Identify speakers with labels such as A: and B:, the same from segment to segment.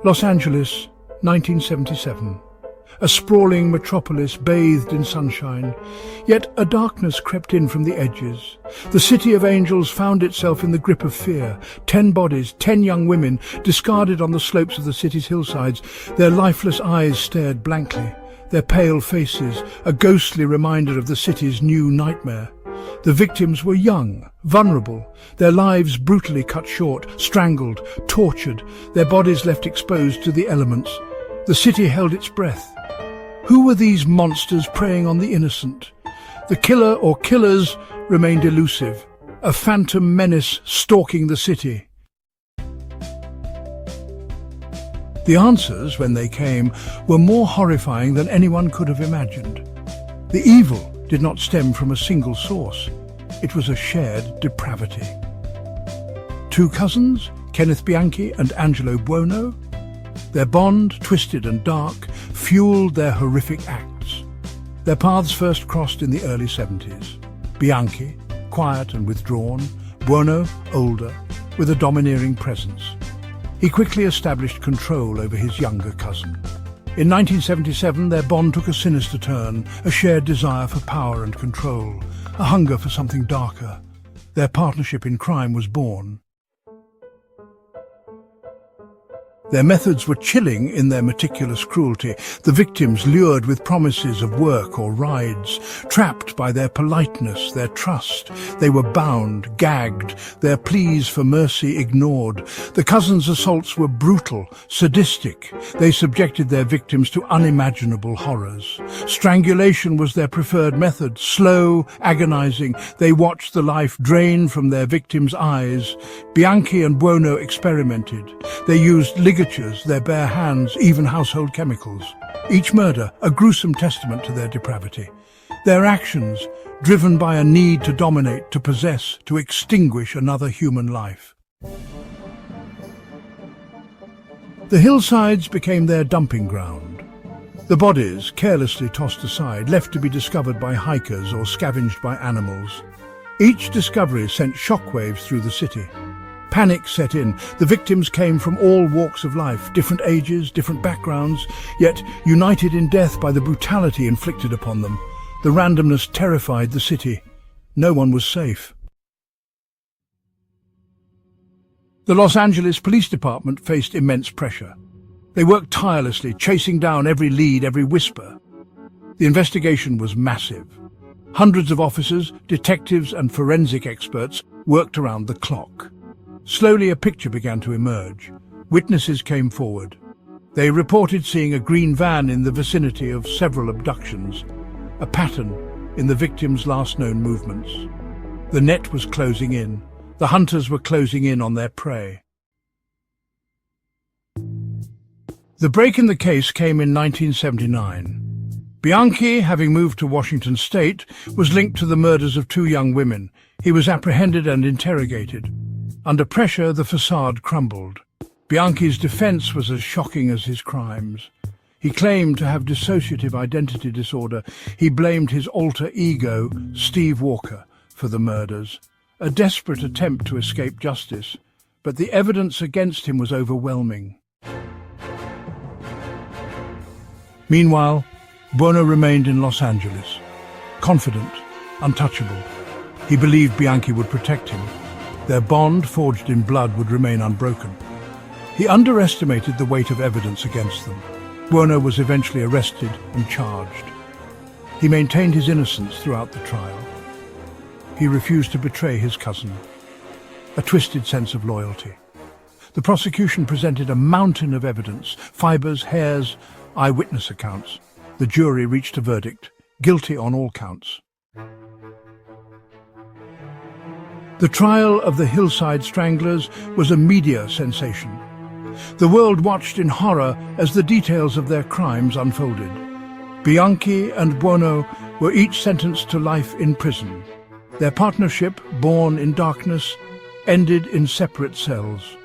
A: Los Angeles, 1977. A sprawling metropolis bathed in sunshine, yet a darkness crept in from the edges. The city of angels found itself in the grip of fear. 10 bodies, 10 young women, discarded on the slopes of the city's hillsides. Their lifeless eyes stared blankly, their pale faces a ghostly reminder of the city's new nightmare. The victims were young, vulnerable, their lives brutally cut short, strangled, tortured, their bodies left exposed to the elements. The city held its breath. Who were these monsters preying on the innocent? The killer or killers remained elusive, a phantom menace stalking the city. The answers, when they came, were more horrifying than anyone could have imagined. The evil did not stem from a single source. It was a shared depravity. 2 cousins, Kenneth Bianchi and Angelo Buono. Their bond, twisted and dark, fueled their horrific acts. Their paths first crossed in the early 70s. Bianchi, quiet and withdrawn, Buono, older, with a domineering presence. He quickly established control over his younger cousin. In 1977, their bond took a sinister turn, a shared desire for power and control, a hunger for something darker. Their partnership in crime was born. Their methods were chilling in their meticulous cruelty, the victims lured with promises of work or rides, trapped by their politeness, their trust. They were bound, gagged, their pleas for mercy ignored. The cousins' assaults were brutal, sadistic. They subjected their victims to unimaginable horrors. Strangulation was their preferred method, slow, agonizing. They watched the life drain from their victims' eyes. Bianchi and Buono experimented. They used ligatures, their bare hands, even household chemicals. Each murder, a gruesome testament to their depravity. Their actions, driven by a need to dominate, to possess, to extinguish another human life. The hillsides became their dumping ground. The bodies, carelessly tossed aside, left to be discovered by hikers or scavenged by animals. Each discovery sent shockwaves through the city. Panic set in. The victims came from all walks of life, different ages, different backgrounds, yet united in death by the brutality inflicted upon them. The randomness terrified the city. No one was safe. The Los Angeles Police Department faced immense pressure. They worked tirelessly, chasing down every lead, every whisper. The investigation was massive. Hundreds of officers, detectives and forensic experts worked around the clock. Slowly a picture began to emerge. Witnesses came forward. They reported seeing a green van in the vicinity of several abductions, a pattern in the victims' last known movements. The net was closing in. The hunters were closing in on their prey. The break in the case came in 1979. Bianchi, having moved to Washington State, was linked to the murders of 2 young women. He was apprehended and interrogated. Under pressure, the facade crumbled. Bianchi's defense was as shocking as his crimes. He claimed to have dissociative identity disorder. He blamed his alter ego, Steve Walker, for the murders. A desperate attempt to escape justice, but the evidence against him was overwhelming. Meanwhile, Buono remained in Los Angeles, confident, untouchable. He believed Bianchi would protect him. Their bond, forged in blood, would remain unbroken. He underestimated the weight of evidence against them. Buono was eventually arrested and charged. He maintained his innocence throughout the trial. He refused to betray his cousin. A twisted sense of loyalty. The prosecution presented a mountain of evidence, fibers, hairs, eyewitness accounts. The jury reached a verdict, guilty on all counts. The trial of the Hillside Stranglers was a media sensation. The world watched in horror as the details of their crimes unfolded. Bianchi and Buono were each sentenced to life in prison. Their partnership, born in darkness, ended in separate cells.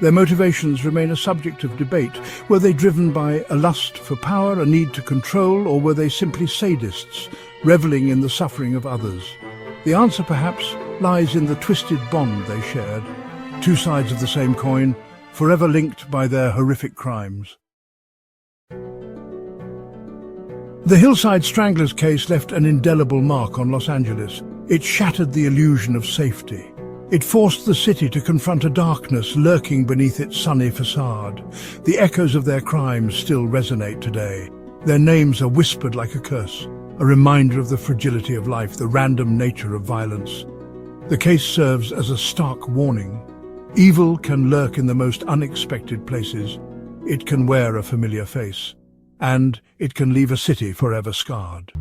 A: Their motivations remain a subject of debate. Were they driven by a lust for power, a need to control, or were they simply sadists, reveling in the suffering of others? The answer, perhaps, lies in the twisted bond they shared. 2 sides of the same coin, forever linked by their horrific crimes. The Hillside Stranglers case left an indelible mark on Los Angeles. It shattered the illusion of safety. It forced the city to confront a darkness lurking beneath its sunny facade. The echoes of their crimes still resonate today. Their names are whispered like a curse, a reminder of the fragility of life, the random nature of violence. The case serves as a stark warning. Evil can lurk in the most unexpected places. It can wear a familiar face, and it can leave a city forever scarred.